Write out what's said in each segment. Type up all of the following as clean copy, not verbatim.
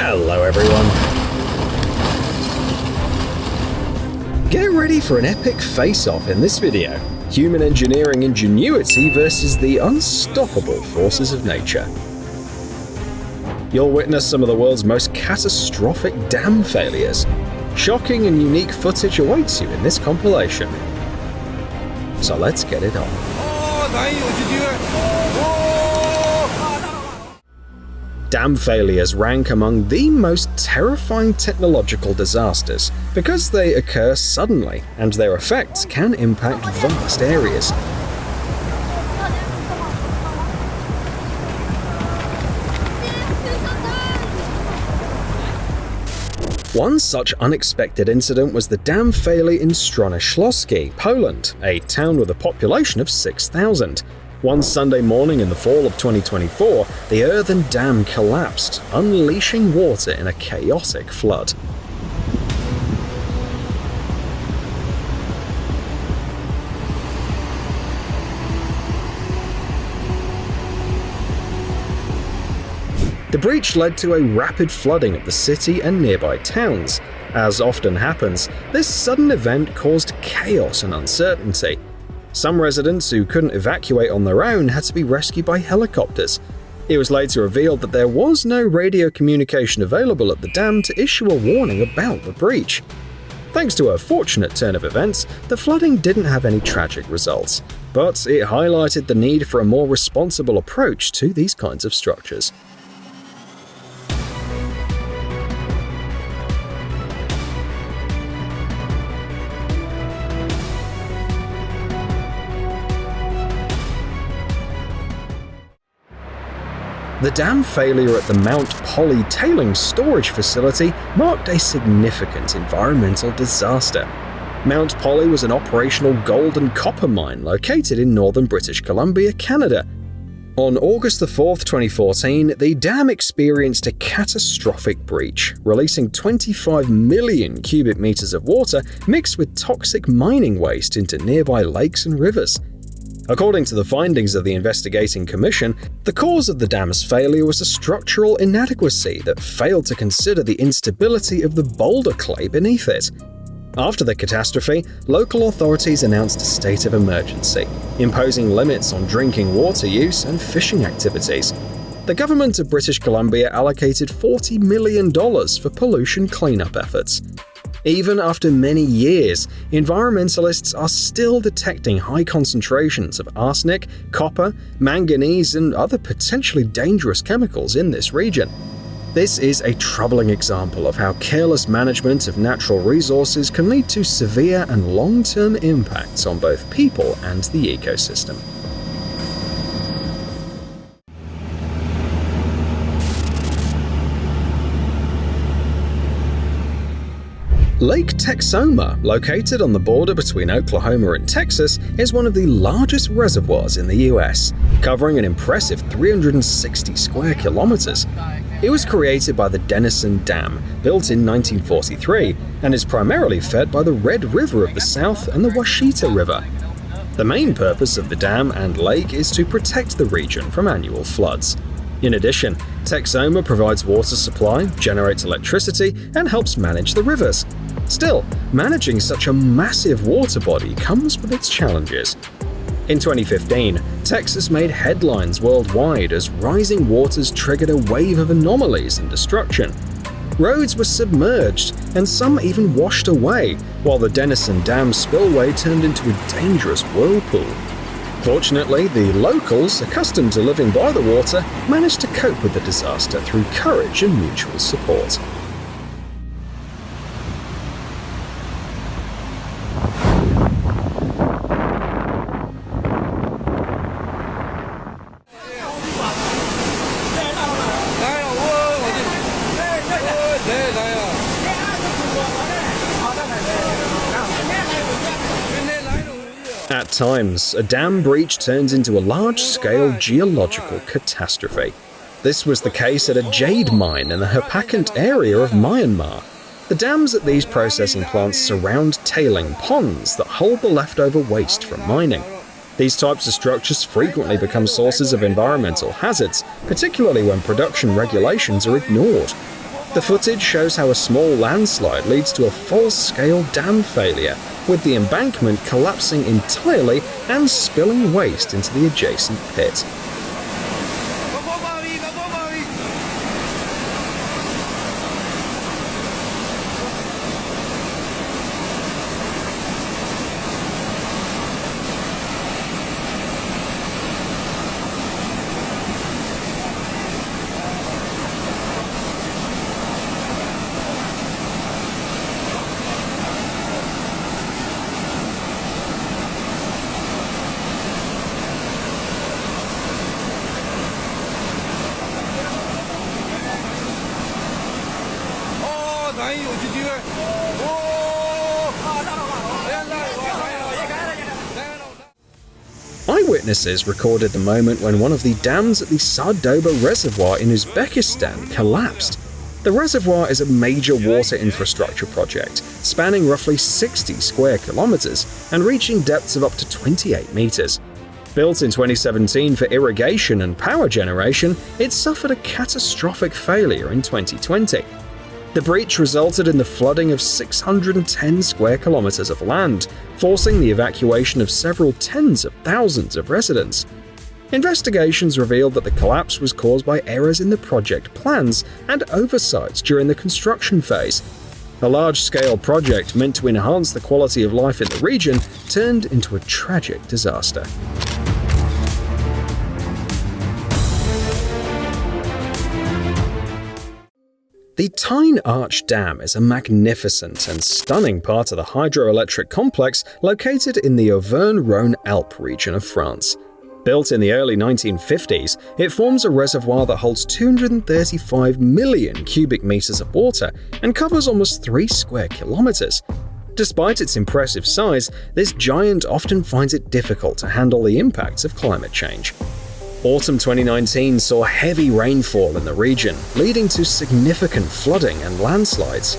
Hello everyone. Get ready for an epic face-off in this video. Human engineering ingenuity versus the unstoppable forces of nature. You'll witness some of the world's most catastrophic dam failures. Shocking and unique footage awaits you in this compilation. So let's get it on. Dam failures rank among the most terrifying technological disasters because they occur suddenly and their effects can impact vast areas. One such unexpected incident was the dam failure in Śląski, Poland, a town with a population of 6,000. One Sunday morning in the fall of 2024, the earthen dam collapsed, unleashing water in a chaotic flood. The breach led to a rapid flooding of the city and nearby towns. As often happens, this sudden event caused chaos and uncertainty. Some residents who couldn't evacuate on their own had to be rescued by helicopters. It was later revealed that there was no radio communication available at the dam to issue a warning about the breach. Thanks to a fortunate turn of events, the flooding didn't have any tragic results, but it highlighted the need for a more responsible approach to these kinds of structures. The dam failure at the Mount Poly Tailings Storage Facility marked a significant environmental disaster. Mount Poly was an operational gold and copper mine located in northern British Columbia, Canada. On August 4, 2014, the dam experienced a catastrophic breach, releasing 25 million cubic meters of water mixed with toxic mining waste into nearby lakes and rivers. According to the findings of the investigating commission, the cause of the dam's failure was a structural inadequacy that failed to consider the instability of the boulder clay beneath it. After the catastrophe, local authorities announced a state of emergency, imposing limits on drinking water use and fishing activities. The government of British Columbia allocated $40 million for pollution cleanup efforts. Even after many years, environmentalists are still detecting high concentrations of arsenic, copper, manganese, and other potentially dangerous chemicals in this region. This is a troubling example of how careless management of natural resources can lead to severe and long-term impacts on both people and the ecosystem. Lake Texoma, located on the border between Oklahoma and Texas, is one of the largest reservoirs in the US, covering an impressive 360 square kilometers. It was created by the Denison Dam, built in 1943, and is primarily fed by the Red River of the South and the Washita River. The main purpose of the dam and lake is to protect the region from annual floods. In addition, Texoma provides water supply, generates electricity, and helps manage the rivers. Still, managing such a massive water body comes with its challenges. In 2015, Texas made headlines worldwide as rising waters triggered a wave of anomalies and destruction. Roads were submerged, and some even washed away, while the Denison Dam spillway turned into a dangerous whirlpool. Fortunately, the locals, accustomed to living by the water, managed to cope with the disaster through courage and mutual support. At times, a dam breach turns into a large-scale geological catastrophe. This was the case at a jade mine in the Hapakant area of Myanmar. The dams at these processing plants surround tailing ponds that hold the leftover waste from mining. These types of structures frequently become sources of environmental hazards, particularly when production regulations are ignored. The footage shows how a small landslide leads to a full-scale dam failure, with the embankment collapsing entirely and spilling waste into the adjacent pit. Eyewitnesses recorded the moment when one of the dams at the Sardoba Reservoir in Uzbekistan collapsed. The reservoir is a major water infrastructure project, spanning roughly 60 square kilometers and reaching depths of up to 28 meters. Built in 2017 for irrigation and power generation, it suffered a catastrophic failure in 2020. The breach resulted in the flooding of 610 square kilometers of land, forcing the evacuation of several tens of thousands of residents. Investigations revealed that the collapse was caused by errors in the project plans and oversights during the construction phase. A large-scale project meant to enhance the quality of life in the region turned into a tragic disaster. The Tyne Arch Dam is a magnificent and stunning part of the hydroelectric complex located in the Auvergne-Rhône-Alpes region of France. Built in the early 1950s, it forms a reservoir that holds 235 million cubic meters of water and covers almost 3 square kilometers. Despite its impressive size, this giant often finds it difficult to handle the impacts of climate change. Autumn 2019 saw heavy rainfall in the region, leading to significant flooding and landslides.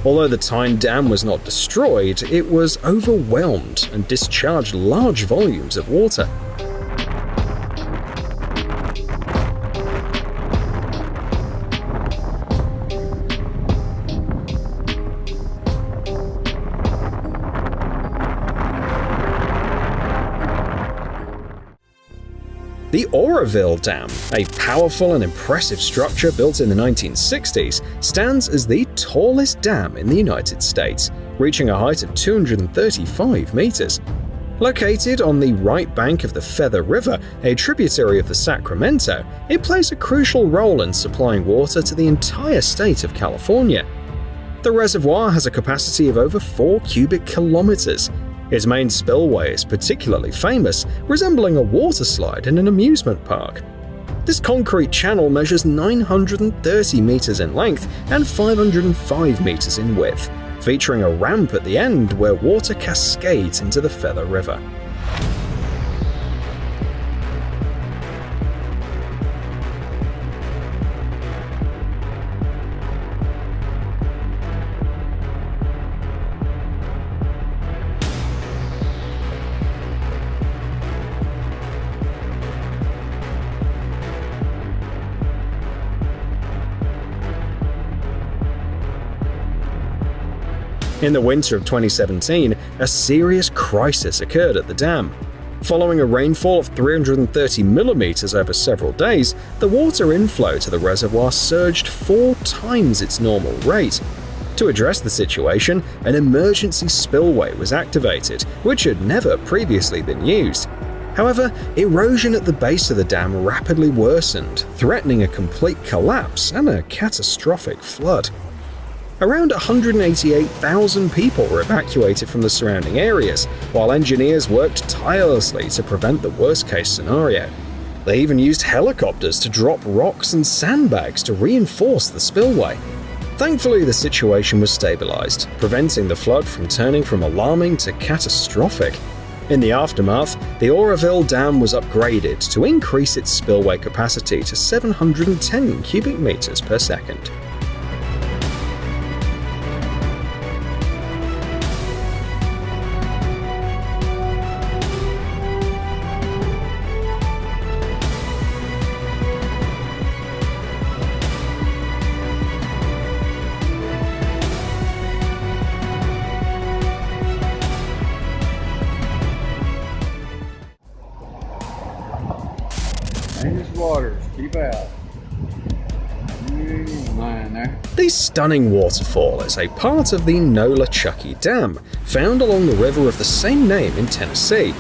Although the Tyne Dam was not destroyed, it was overwhelmed and discharged large volumes of water. The Oroville Dam, a powerful and impressive structure built in the 1960s, stands as the tallest dam in the United States, reaching a height of 235 meters. Located on the right bank of the Feather River, a tributary of the Sacramento, it plays a crucial role in supplying water to the entire state of California. The reservoir has a capacity of over 4 cubic kilometers. Its main spillway is particularly famous, resembling a water slide in an amusement park. This concrete channel measures 930 meters in length and 505 meters in width, featuring a ramp at the end where water cascades into the Feather River. In the winter of 2017, a serious crisis occurred at the dam. Following a rainfall of 330 millimeters over several days, the water inflow to the reservoir surged 4 times its normal rate. To address the situation, an emergency spillway was activated, which had never previously been used. However, erosion at the base of the dam rapidly worsened, threatening a complete collapse and a catastrophic flood. Around 188,000 people were evacuated from the surrounding areas, while engineers worked tirelessly to prevent the worst-case scenario. They even used helicopters to drop rocks and sandbags to reinforce the spillway. Thankfully, the situation was stabilized, preventing the flood from turning from alarming to catastrophic. In the aftermath, the Oroville Dam was upgraded to increase its spillway capacity to 710 cubic meters per second. stunning waterfall is a part of the Nolichucky Dam, found along the river of the same name in Tennessee.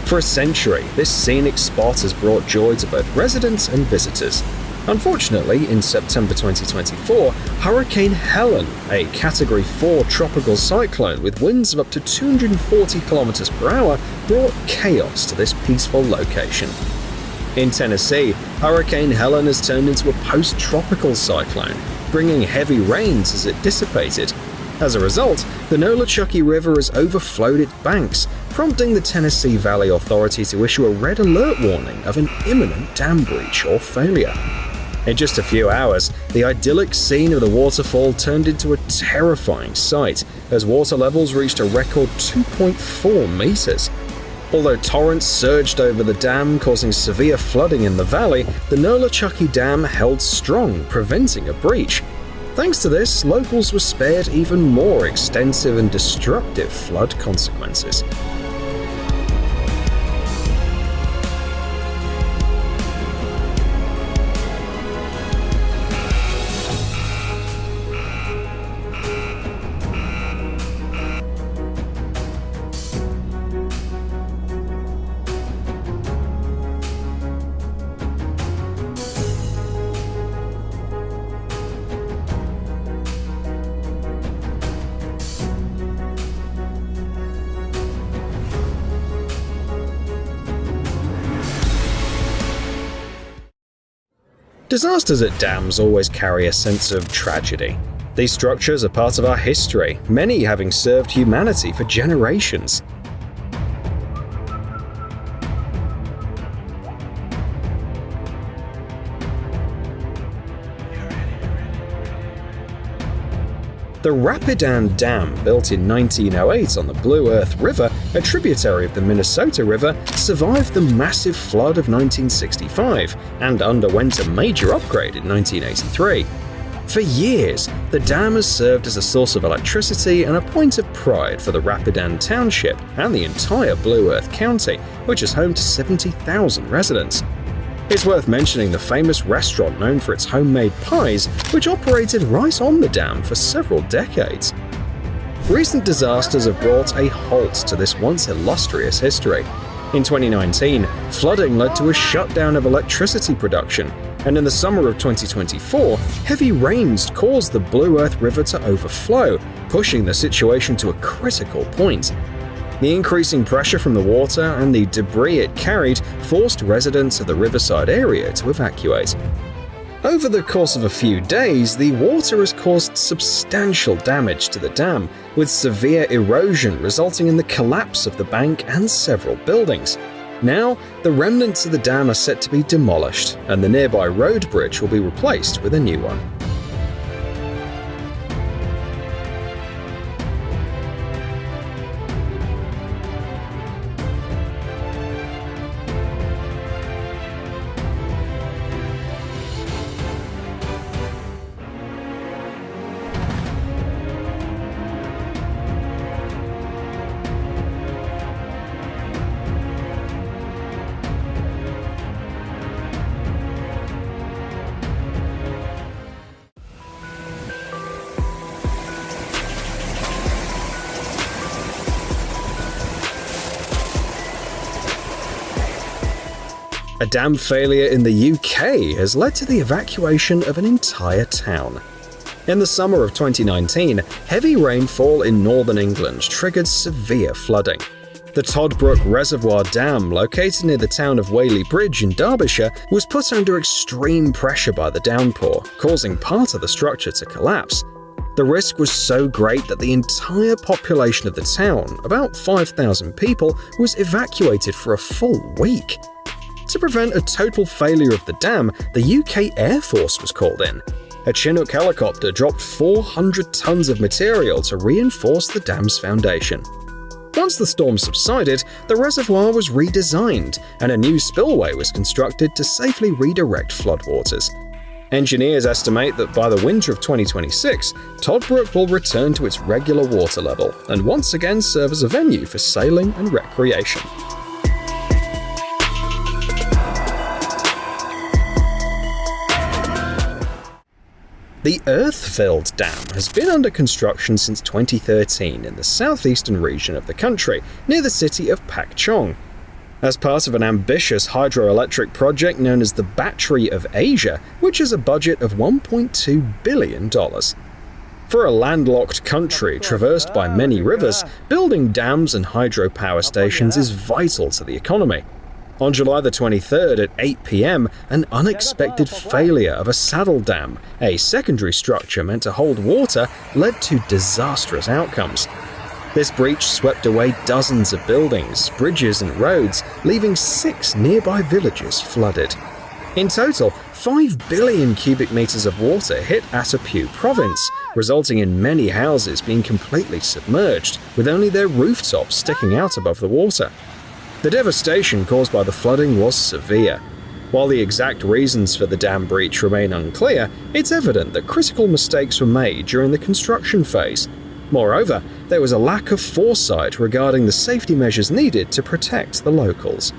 For a century, this scenic spot has brought joy to both residents and visitors. Unfortunately, in September 2024, Hurricane Helen, a Category 4 tropical cyclone with winds of up to 240 km per hour, brought chaos to this peaceful location. In Tennessee, Hurricane Helen has turned into a post-tropical cyclone, bringing heavy rains as it dissipated. As a result, the Nolichucky River has overflowed its banks, prompting the Tennessee Valley Authority to issue a red alert warning of an imminent dam breach or failure. In just a few hours, the idyllic scene of the waterfall turned into a terrifying sight as water levels reached a record 2.4 meters. Although torrents surged over the dam, causing severe flooding in the valley, the Nolichucky Dam held strong, preventing a breach. Thanks to this, locals were spared even more extensive and destructive flood consequences. Disasters at dams always carry a sense of tragedy. These structures are part of our history, many having served humanity for generations. The Rapidan Dam, built in 1908 on the Blue Earth River, a tributary of the Minnesota River, survived the massive flood of 1965 and underwent a major upgrade in 1983. For years, the dam has served as a source of electricity and a point of pride for the Rapidan Township and the entire Blue Earth County, which is home to 70,000 residents. It's worth mentioning the famous restaurant known for its homemade pies, which operated right on the dam for several decades. Recent disasters have brought a halt to this once illustrious history. In 2019, flooding led to a shutdown of electricity production, and in the summer of 2024, heavy rains caused the Blue Earth River to overflow, pushing the situation to a critical point. The increasing pressure from the water and the debris it carried forced residents of the riverside area to evacuate. Over the course of a few days, the water has caused substantial damage to the dam, with severe erosion resulting in the collapse of the bank and several buildings. Now, the remnants of the dam are set to be demolished, and the nearby road bridge will be replaced with a new one. A dam failure in the UK has led to the evacuation of an entire town. In the summer of 2019, heavy rainfall in northern England triggered severe flooding. The Toddbrook Reservoir Dam, located near the town of Whaley Bridge in Derbyshire, was put under extreme pressure by the downpour, causing part of the structure to collapse. The risk was so great that the entire population of the town, about 5,000 people, was evacuated for a full week. To prevent a total failure of the dam, the UK Air Force was called in. A Chinook helicopter dropped 400 tons of material to reinforce the dam's foundation. Once the storm subsided, the reservoir was redesigned, and a new spillway was constructed to safely redirect floodwaters. Engineers estimate that by the winter of 2026, Toddbrook will return to its regular water level and once again serve as a venue for sailing and recreation. The Earth-filled dam has been under construction since 2013 in the southeastern region of the country, near the city of Pakchong. As part of an ambitious hydroelectric project known as the Battery of Asia, which has a budget of $1.2 billion. For a landlocked country traversed by many rivers, building dams and hydropower stations is vital to the economy. On July the 23rd at 8 p.m., an unexpected failure of a saddle dam, a secondary structure meant to hold water, led to disastrous outcomes. This breach swept away dozens of buildings, bridges and roads, leaving 6 nearby villages flooded. In total, 5 billion cubic meters of water hit Atapu province, resulting in many houses being completely submerged, with only their rooftops sticking out above the water. The devastation caused by the flooding was severe. While the exact reasons for the dam breach remain unclear, it's evident that critical mistakes were made during the construction phase. Moreover, there was a lack of foresight regarding the safety measures needed to protect the locals.